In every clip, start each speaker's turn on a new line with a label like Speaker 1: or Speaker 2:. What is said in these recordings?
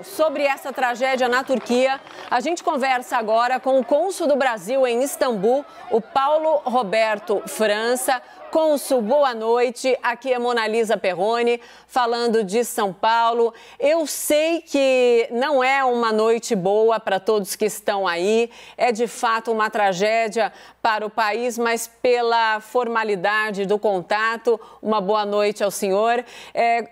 Speaker 1: Daniel, sobre essa tragédia na Turquia, a gente conversa agora com o cônsul do Brasil em Istambul, o Paulo Roberto França. Cônsul, boa noite. Aqui é Mona Lisa Perrone, falando de São Paulo. Eu sei que não é uma noite boa para todos que estão aí. É de fato uma tragédia para o país, mas pela formalidade do contato, uma boa noite ao senhor.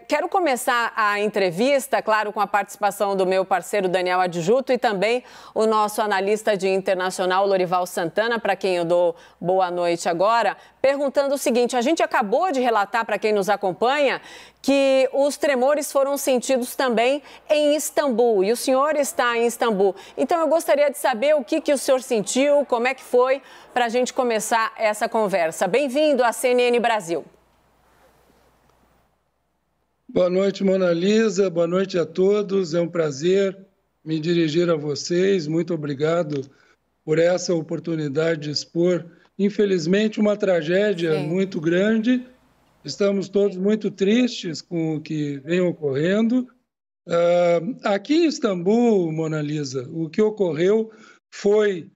Speaker 1: Quero começar a entrevista, claro, com a participação do meu parceiro Daniel Adjuto e também o nosso analista de internacional, Lorival Santana, para quem eu dou boa noite agora, perguntando o seguinte: a gente acabou de relatar para quem nos acompanha que os tremores foram sentidos também em Istambul e o senhor está em Istambul. Então eu gostaria de saber o que o senhor sentiu, como é que foi, para a gente começar essa conversa. Bem-vindo à CNN Brasil.
Speaker 2: Boa noite, Mona Lisa. Boa noite a todos. É um prazer me dirigir a vocês. Muito obrigado por essa oportunidade de expor, infelizmente, uma tragédia muito grande. Estamos todos muito tristes com o que vem ocorrendo. Aqui em Istambul, Mona Lisa, o que ocorreu foi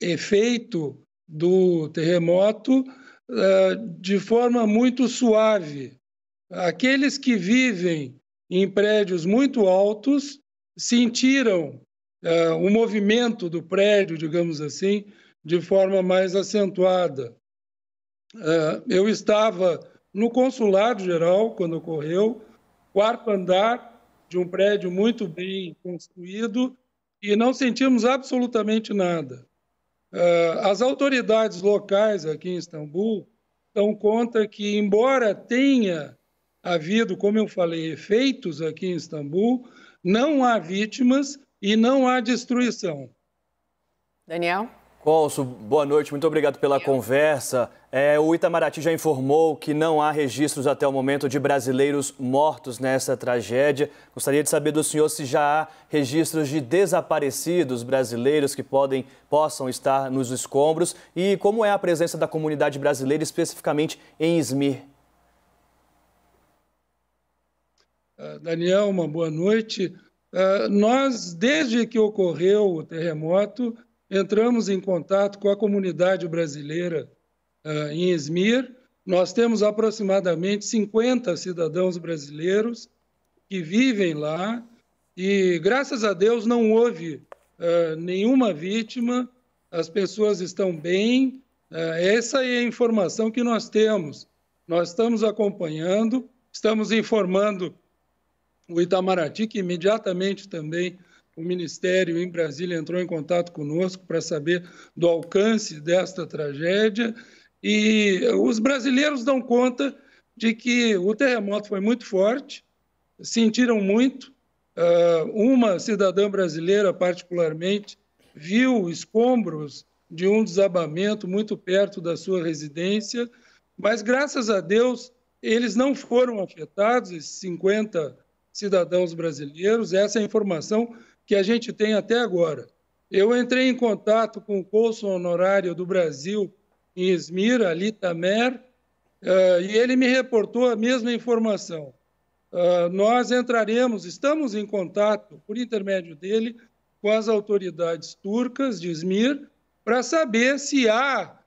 Speaker 2: efeito do terremoto de forma muito suave. Aqueles que vivem em prédios muito altos sentiram o movimento do prédio, digamos assim, de forma mais acentuada. Eu estava no Consulado Geral quando ocorreu, quarto andar de um prédio muito bem construído, e não sentimos absolutamente nada. As autoridades locais aqui em Istambul dão conta que, embora tenha havido, como eu falei, efeitos aqui em Istambul, não há vítimas e não há destruição.
Speaker 1: Daniel?
Speaker 3: Cônsul, boa noite, muito obrigado pela conversa. O Itamaraty já informou que não há registros até o momento de brasileiros mortos nessa tragédia. Gostaria de saber do senhor se já há registros de desaparecidos brasileiros que possam estar nos escombros e como é a presença da comunidade brasileira, especificamente em Izmir.
Speaker 2: Daniel, uma boa noite. Nós, desde que ocorreu o terremoto, entramos em contato com a comunidade brasileira em Izmir. Nós temos aproximadamente 50 cidadãos brasileiros que vivem lá e, graças a Deus, não houve nenhuma vítima, as pessoas estão bem. Essa é a informação que nós temos. Nós estamos acompanhando, estamos informando o Itamaraty, que imediatamente também o Ministério em Brasília entrou em contato conosco para saber do alcance desta tragédia. E os brasileiros dão conta de que o terremoto foi muito forte, sentiram muito. Uma cidadã brasileira, particularmente, viu escombros de um desabamento muito perto da sua residência, mas, graças a Deus, eles não foram afetados, esses 50 cidadãos brasileiros. Essa é a informação que a gente tem até agora. Eu entrei em contato com o cônsul honorário do Brasil em Izmir, Ali Tamer, e ele me reportou a mesma informação. Nós estamos em contato, por intermédio dele, com as autoridades turcas de Izmir, para saber se há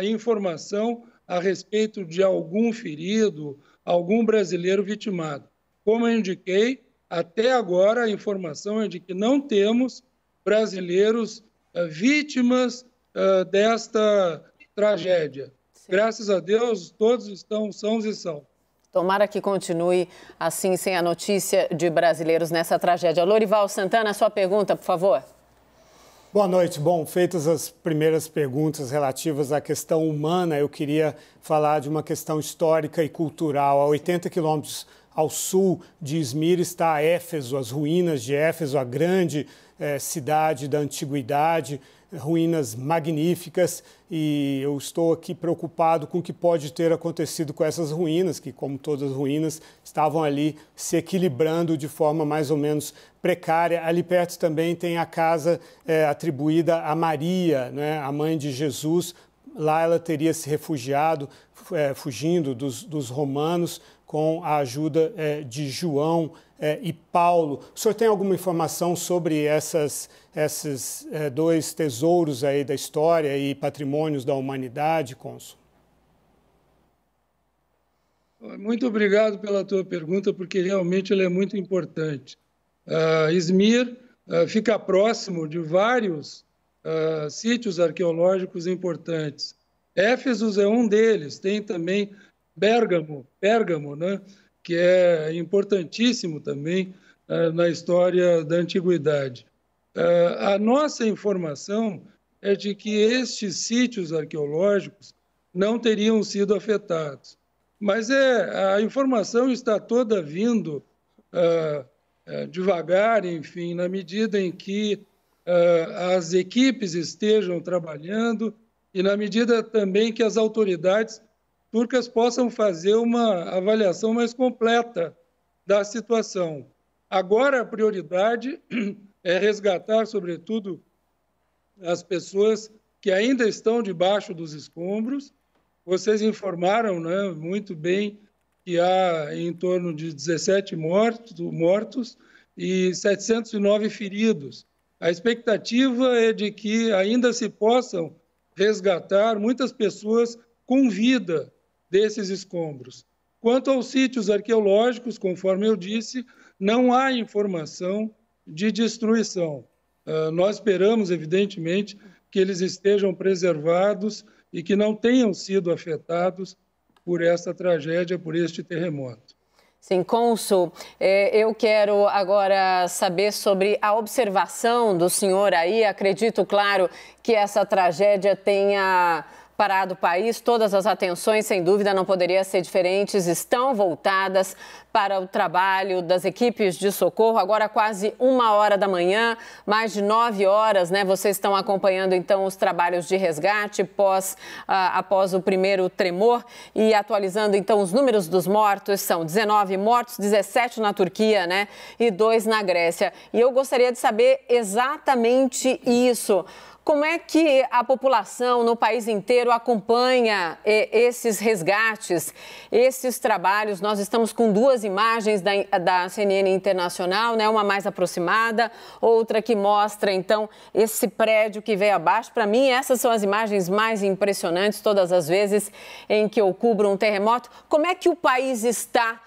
Speaker 2: informação a respeito de algum ferido, algum brasileiro vitimado. Como eu indiquei, até agora a informação é de que não temos brasileiros vítimas desta tragédia. Sim. Graças a Deus, todos estão sãos e salvos.
Speaker 1: Tomara que continue assim, sem a notícia de brasileiros nessa tragédia. Lorival Santana, sua pergunta, por favor.
Speaker 4: Boa noite. Bom, feitas as primeiras perguntas relativas à questão humana, eu queria falar de uma questão histórica e cultural. A 80 quilômetros ao sul de Izmir está Éfeso, as ruínas de Éfeso, a grande cidade da antiguidade, ruínas magníficas, e eu estou aqui preocupado com o que pode ter acontecido com essas ruínas, que, como todas as ruínas, estavam ali se equilibrando de forma mais ou menos precária. Ali perto também tem a casa atribuída a Maria, né, a mãe de Jesus. Lá ela teria se refugiado, fugindo dos romanos, com a ajuda de João e Paulo. O senhor tem alguma informação sobre esses dois tesouros aí da história e patrimônios da humanidade, cônsul?
Speaker 2: Muito obrigado pela tua pergunta, porque realmente ela é muito importante. Izmir fica próximo de vários sítios arqueológicos importantes. Éfeso é um deles, tem também Pérgamo, né, que é importantíssimo também na história da antiguidade. A nossa informação é de que estes sítios arqueológicos não teriam sido afetados. Mas a informação está toda vindo devagar, enfim, na medida em que as equipes estejam trabalhando e na medida também que as autoridades turcas possam fazer uma avaliação mais completa da situação. Agora, a prioridade é resgatar, sobretudo, as pessoas que ainda estão debaixo dos escombros. Vocês informaram, né, muito bem que há em torno de 17 mortos e 709 feridos. A expectativa é de que ainda se possam resgatar muitas pessoas com vida desses escombros. Quanto aos sítios arqueológicos, conforme eu disse, não há informação de destruição. Nós esperamos, evidentemente, que eles estejam preservados e que não tenham sido afetados por essa tragédia, por este terremoto.
Speaker 1: Sim, cônsul, eu quero agora saber sobre a observação do senhor aí. Acredito, claro, que essa tragédia tenha parado o país. Todas as atenções, sem dúvida, não poderia ser diferentes, estão voltadas para o trabalho das equipes de socorro. Agora quase 1h da manhã, mais de 9 horas, né? Vocês estão acompanhando, então, os trabalhos de resgate após o primeiro tremor e atualizando, então, os números dos mortos. São 19 mortos, 17 na Turquia, né? E 2 na Grécia. E eu gostaria de saber exatamente isso. Como é que a população no país inteiro acompanha esses resgates, esses trabalhos? Nós estamos com 2 imagens da CNN Internacional, né? Uma mais aproximada, outra que mostra, então, esse prédio que veio abaixo. Para mim, essas são as imagens mais impressionantes todas as vezes em que eu cubro um terremoto. Como é que o país está?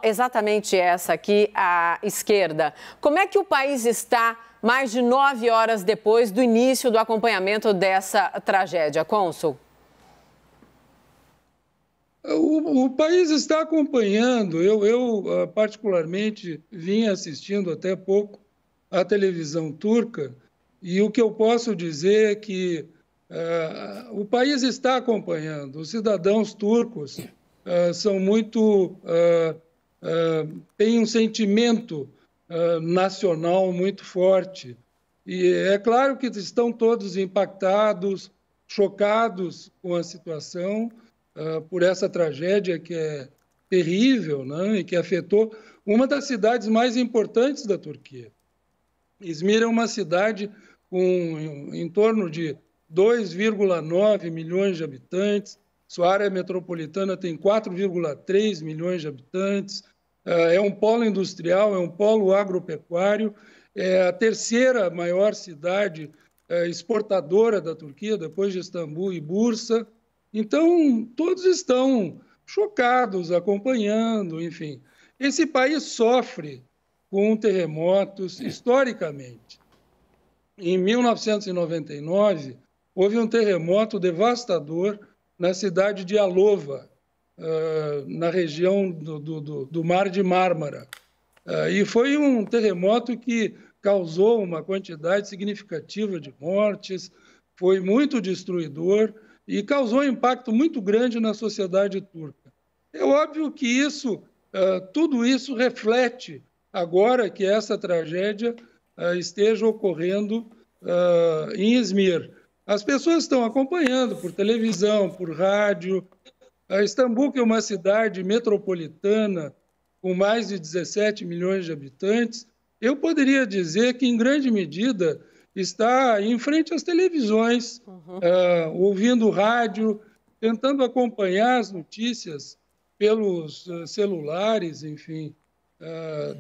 Speaker 1: Exatamente essa aqui, à esquerda. Como é que o país está mais de 9 horas depois do início do acompanhamento dessa tragédia, cônsul?
Speaker 2: O país está acompanhando. Eu particularmente, vim assistindo até pouco a televisão turca e o que eu posso dizer é que o país está acompanhando. Os cidadãos turcos são muito... têm um sentimento nacional muito forte. E é claro que estão todos impactados, chocados com a situação, por essa tragédia que é terrível, né, e que afetou uma das cidades mais importantes da Turquia. Izmir é uma cidade com em torno de 2,9 milhões de habitantes, sua área metropolitana tem 4,3 milhões de habitantes, é um polo industrial, é um polo agropecuário, é a terceira maior cidade exportadora da Turquia, depois de Istambul e Bursa. Então, todos estão chocados, acompanhando, enfim. Esse país sofre com terremotos historicamente. Em 1999, houve um terremoto devastador na cidade de Alova, na região do Mar de Mármara. E foi um terremoto que causou uma quantidade significativa de mortes, foi muito destruidor e causou um impacto muito grande na sociedade turca. É óbvio que tudo isso reflete agora que essa tragédia esteja ocorrendo em Izmir. As pessoas estão acompanhando por televisão, por rádio. Istambul, que é uma cidade metropolitana com mais de 17 milhões de habitantes, eu poderia dizer que, em grande medida, está em frente às televisões, ouvindo rádio, tentando acompanhar as notícias pelos celulares, enfim,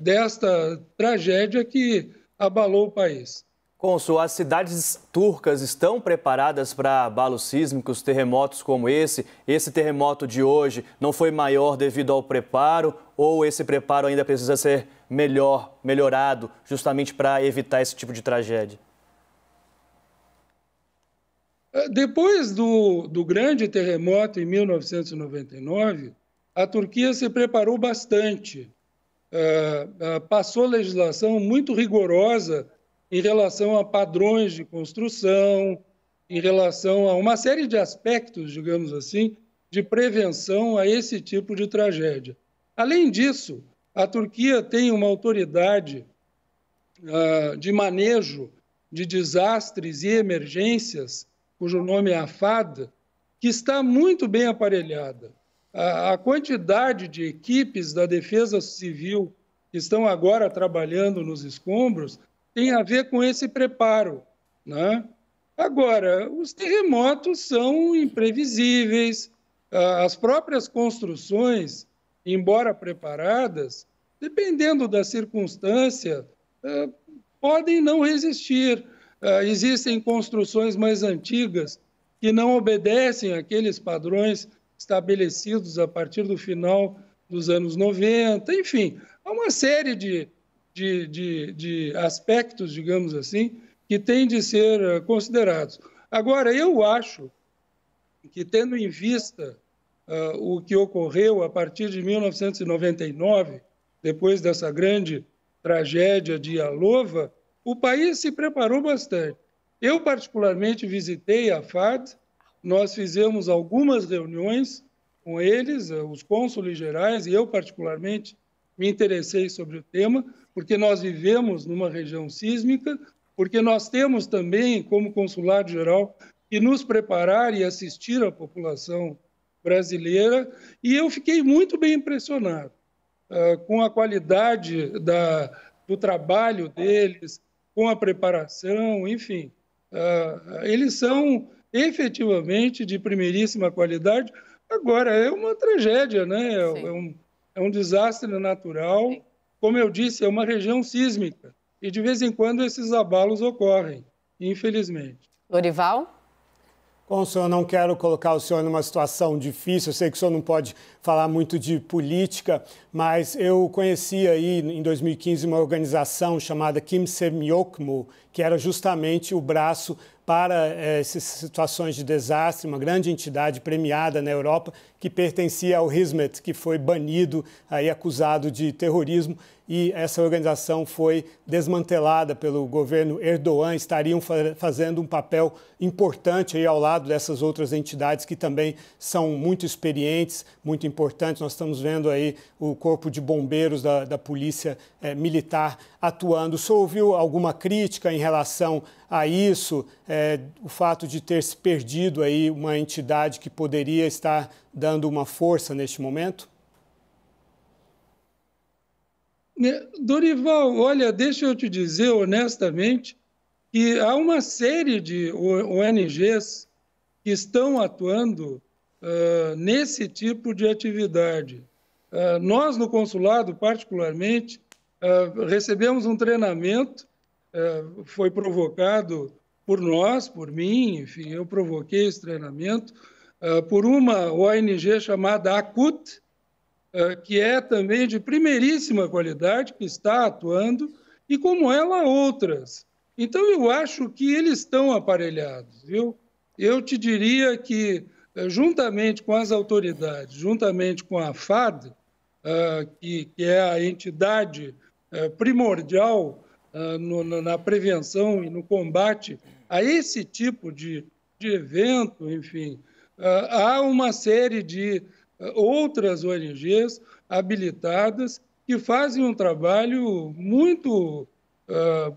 Speaker 2: desta tragédia que abalou o país.
Speaker 3: Cônsul, as cidades turcas estão preparadas para abalos sísmicos, terremotos como esse? Esse terremoto de hoje não foi maior devido ao preparo ou esse preparo ainda precisa ser melhorado justamente para evitar esse tipo de tragédia?
Speaker 2: Depois do grande terremoto em 1999, a Turquia se preparou bastante. Passou legislação muito rigorosa em relação a padrões de construção, em relação a uma série de aspectos, digamos assim, de prevenção a esse tipo de tragédia. Além disso, a Turquia tem uma autoridade de manejo de desastres e emergências, cujo nome é AFAD, que está muito bem aparelhada. A quantidade de equipes da Defesa Civil que estão agora trabalhando nos escombros tem a ver com esse preparo, né? Agora, os terremotos são imprevisíveis, as próprias construções, embora preparadas, dependendo da circunstância, podem não resistir. Existem construções mais antigas que não obedecem àqueles padrões estabelecidos a partir do final dos anos 90, enfim, há uma série de aspectos, digamos assim, que têm de ser considerados. Agora, eu acho que, tendo em vista o que ocorreu a partir de 1999, depois dessa grande tragédia de Ialova, o país se preparou bastante. Eu, particularmente, visitei a FAD, nós fizemos algumas reuniões com eles, os cônsules gerais, e eu, particularmente, me interessei sobre o tema, porque nós vivemos numa região sísmica, porque nós temos também, como consulado-geral, que nos preparar e assistir a população brasileira, e eu fiquei muito bem impressionado com a qualidade do trabalho deles, com a preparação, enfim. Eles são efetivamente de primeiríssima qualidade. Agora, é uma tragédia, né? É um desastre natural. Sim. Como eu disse, é uma região sísmica e, de vez em quando, esses abalos ocorrem, infelizmente.
Speaker 1: Lorival?
Speaker 4: Cônsul, eu não quero colocar o senhor numa situação difícil, eu sei que o senhor não pode falar muito de política, mas eu conheci aí em 2015 uma organização chamada Kimsemyokmu, que era justamente o braço para essas situações de desastre, uma grande entidade premiada na Europa que pertencia ao Hizmet, que foi banido, aí acusado de terrorismo, e essa organização foi desmantelada pelo governo Erdogan. Estariam fazendo um papel importante aí ao lado dessas outras entidades que também são muito experientes, muito importantes. Nós estamos vendo aí o Corpo de Bombeiros da Polícia Militar atuando. O senhor ouviu alguma crítica em relação a isso, o fato de ter se perdido aí uma entidade que poderia estar dando uma força neste momento?
Speaker 2: Dorival, olha, deixa eu te dizer honestamente que há uma série de ONGs que estão atuando nesse tipo de atividade. Nós, no consulado, particularmente, recebemos um treinamento, foi provocado por nós, por mim, enfim, eu provoquei esse treinamento, por uma ONG chamada ACUT, que é também de primeiríssima qualidade, que está atuando, e como ela, outras. Então, eu acho que eles estão aparelhados, viu? Eu te diria que, juntamente com as autoridades, juntamente com a FAD, que é a entidade primordial na prevenção e no combate a esse tipo de evento, enfim, há uma série de outras ONGs habilitadas que fazem um trabalho muito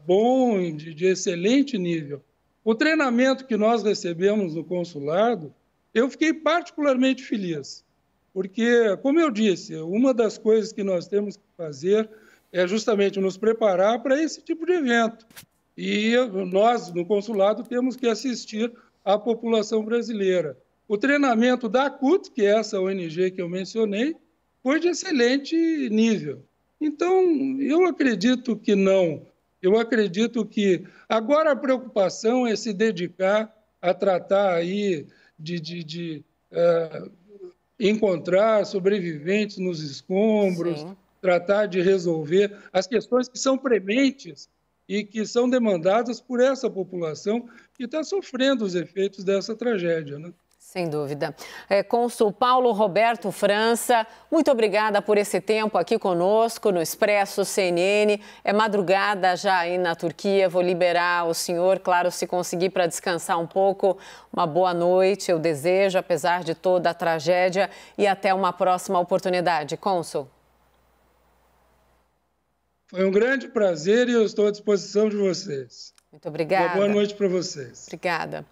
Speaker 2: bom, de excelente nível. O treinamento que nós recebemos no consulado, eu fiquei particularmente feliz, porque, como eu disse, uma das coisas que nós temos que fazer é justamente nos preparar para esse tipo de evento. E nós, no consulado, temos que assistir à população brasileira. O treinamento da ACUT, que é essa ONG que eu mencionei, foi de excelente nível. Então, eu acredito que não. Eu acredito que agora a preocupação é se dedicar a tratar aí de encontrar sobreviventes nos escombros,
Speaker 1: Sim.
Speaker 2: tratar de resolver as questões que são prementes e que são demandadas por essa população que está sofrendo os efeitos dessa tragédia, né?
Speaker 1: Sem dúvida. Cônsul Paulo Roberto França, muito obrigada por esse tempo aqui conosco no Expresso CNN. É madrugada já aí na Turquia, vou liberar o senhor, claro, se conseguir para descansar um pouco. Uma boa noite, eu desejo, apesar de toda a tragédia, e até uma próxima oportunidade. Cônsul.
Speaker 2: Foi um grande prazer e eu estou à disposição de vocês.
Speaker 1: Muito obrigada.
Speaker 2: Uma boa noite para vocês.
Speaker 1: Obrigada.